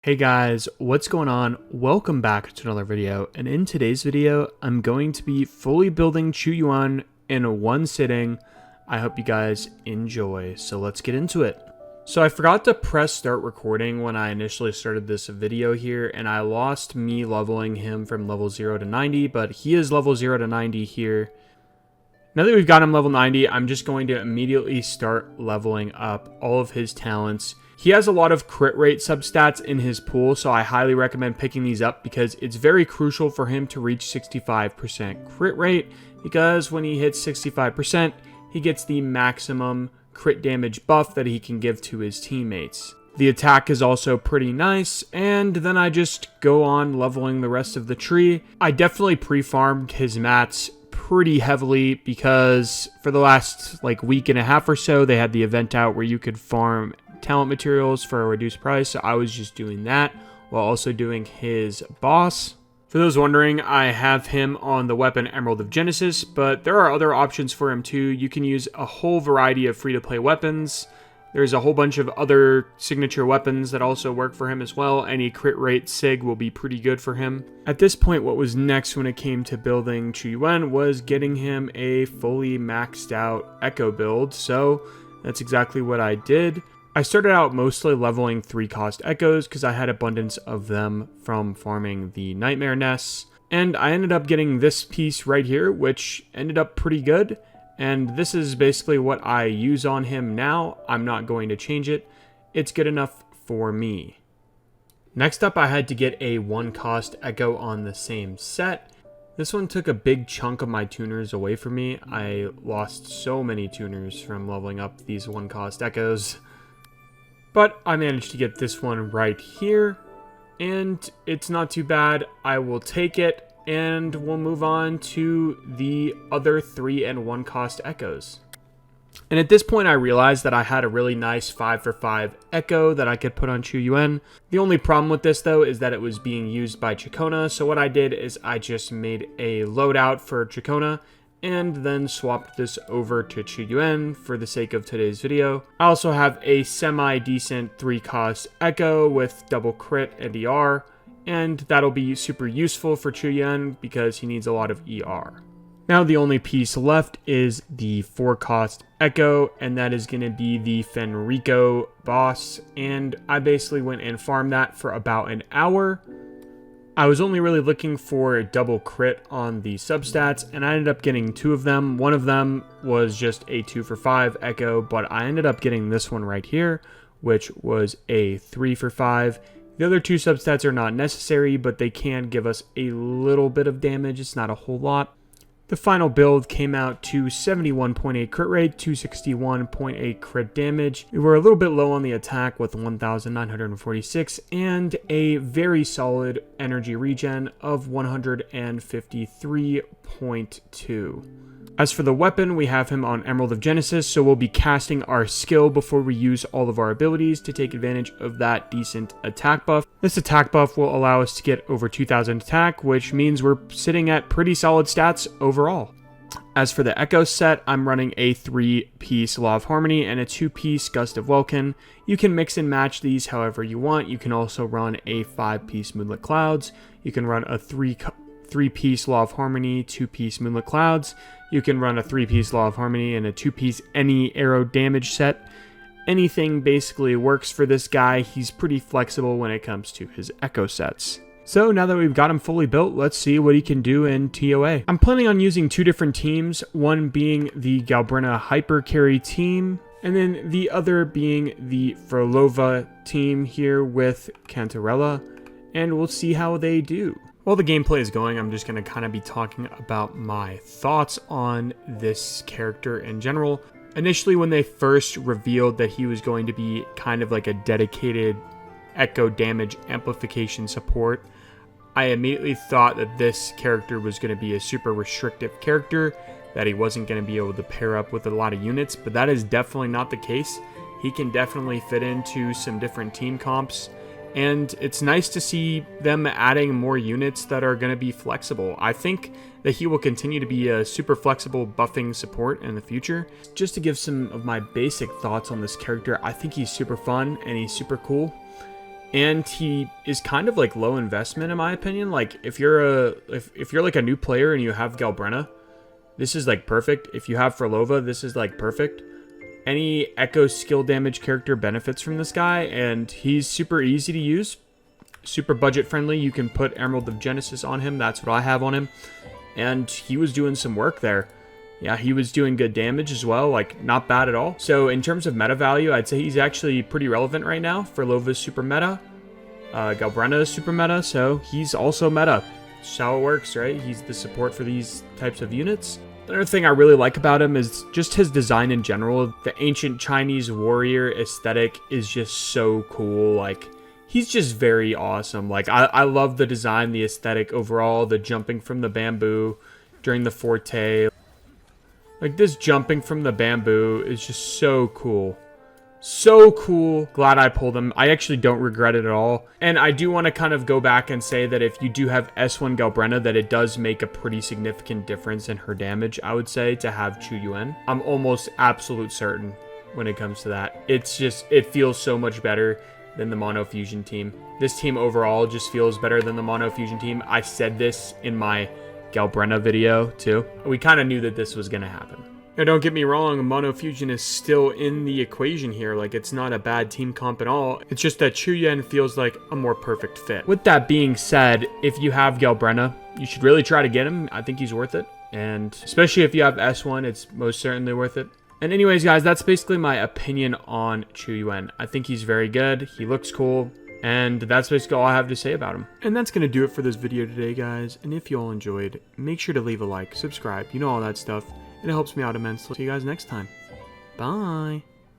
Hey guys, what's going on? Welcome back to another video, and in today's video, I'm going to be fully building Qiuyuan in one sitting. I hope you guys enjoy, so let's get into it. So I forgot to press start recording when I initially started this video here, and I lost me leveling him from level 0 to 90, but he is level 0 to 90 here. Now that we've got him level 90, I'm just going to immediately start leveling up all of his talents. He has a lot of crit rate substats in his pool, so I highly recommend picking these up because it's very crucial for him to reach 65% crit rate, because when he hits 65%, he gets the maximum crit damage buff that he can give to his teammates. The attack is also pretty nice, and then I just go on leveling the rest of the tree. I definitely pre-farmed his mats pretty heavily because for the last week and a half or so, they had the event out where you could farm talent materials for a reduced price, so I was just doing that while also doing his boss. For those wondering, I have him on the weapon Emerald of Genesis, but there are other options for him too. You can use a whole variety of free-to-play weapons. There's a whole bunch of other signature weapons that also work for him as well. Any crit rate sig will be pretty good for him. At this point, what was next when it came to building Qiuyuan was getting him a fully maxed out Echo build, so that's exactly what I did. I started out mostly leveling 3-cost Echoes because I had abundance of them from farming the Nightmare Nests. And I ended up getting this piece right here, which ended up pretty good. And this is basically what I use on him now. I'm not going to change it. It's good enough for me. Next up, I had to get a 1-cost Echo on the same set. This one took a big chunk of my tuners away from me. I lost so many tuners from leveling up these 1-cost Echoes. But I managed to get this one right here, and it's not too bad. I will take it, and we'll move on to the other 3 and 1-cost Echoes. And at this point, I realized that I had a really nice 5-for-5 Echo that I could put on Qiuyuan. The only problem with this, though, is that it was being used by Chikona, so what I did is I just made a loadout for Chikona, and then swapped this over to Qiuyuan for the sake of today's video. I also have a semi-decent 3-cost Echo with double crit and ER, and that'll be super useful for Qiuyuan because he needs a lot of ER. Now the only piece left is the 4-cost Echo, and that is going to be the Fenrico boss, and I basically went and farmed that for about an hour. I was only really looking for a double crit on the substats, and I ended up getting 2 of them. One of them was just a 2-for-5 Echo, but I ended up getting this one right here, which was a 3-for-5. The other 2 substats are not necessary, but they can give us a little bit of damage. It's not a whole lot. The final build came out to 71.8 crit rate, 261.8 crit damage. We were a little bit low on the attack with 1,946 and a very solid energy regen of 153.2. As for the weapon, we have him on Emerald of Genesis, so we'll be casting our skill before we use all of our abilities to take advantage of that decent attack buff. This attack buff will allow us to get over 2,000 attack, which means we're sitting at pretty solid stats overall. As for the Echo set, I'm running a 3-piece Law of Harmony and a 2-piece Gust of Welkin. You can mix and match these however you want. You can also run a 5-piece Moonlit Clouds. You can run a 3-piece Law of Harmony, 2-piece Moonlit Clouds. You can run a 3-piece Law of Harmony and a 2-piece any arrow damage set. Anything basically works for this guy. He's pretty flexible when it comes to his Echo sets. So now that we've got him fully built, let's see what he can do in TOA. I'm planning on using 2 different teams, one being the Galbrena Hypercarry team, and then the other being the Phrolova team here with Cantarella, and we'll see how they do. While the gameplay is going, I'm just going to kind of be talking about my thoughts on this character in general. Initially, when they first revealed that he was going to be kind of like a dedicated Echo damage amplification support, I immediately thought that this character was going to be a super restrictive character, that he wasn't going to be able to pair up with a lot of units, but that is definitely not the case. He can definitely fit into some different team comps, and it's nice to see them adding more units that are going to be flexible. I think that he will continue to be a super flexible buffing support in the future. Just to give some of my basic thoughts on this character, I think he's super fun and he's super cool. and he is kind of like low investment in my opinion. Like if you're like a new player and you have Galbrena, this is like perfect. If you have Phrolova, this is like perfect. Any echo skill damage character benefits from this guy, and he's super easy to use, super budget friendly. You can put Emerald of Genesis on him. That's what I have on him, and he was doing some work there. Yeah, he was doing good damage as well, like not bad at all. So in terms of meta value, I'd say he's actually pretty relevant right now. Phrolova's super meta, Galbrena is super meta, so he's also meta. That's how it works, right? He's the support for these types of units. Another thing I really like about him is just his design in general. The ancient Chinese warrior aesthetic is just so cool. Like, he's just very awesome. Like, I love the design, the aesthetic overall, the jumping from the bamboo during the forte. Like, this jumping from the bamboo is just so cool. So cool. Glad I pulled him. I actually don't regret it at all. And I do want to kind of go back and say that if you do have S1 Galbrena, that it does make a pretty significant difference in her damage, I would say, to have Qiuyuan. I'm almost absolute certain when it comes to that. It's just, it feels so much better than the Mono Fusion team. This team overall just feels better than the Mono Fusion team. I said this in my Galbrena video too. We kind of knew that this was going to happen. Now don't get me wrong, Mono Fusion is still in the equation here. Like, it's not a bad team comp at all. It's just that Qiuyuan feels like a more perfect fit. With that being said, if you have Galbrena, you should really try to get him. I think he's worth it. And especially if you have S1, it's most certainly worth it. And anyways, guys, that's basically my opinion on Qiuyuan. I think he's very good. He looks cool. And that's basically all I have to say about him. And that's going to do it for this video today, guys. And if you all enjoyed, make sure to leave a like, subscribe, you know, all that stuff. It helps me out immensely. See you guys next time. Bye.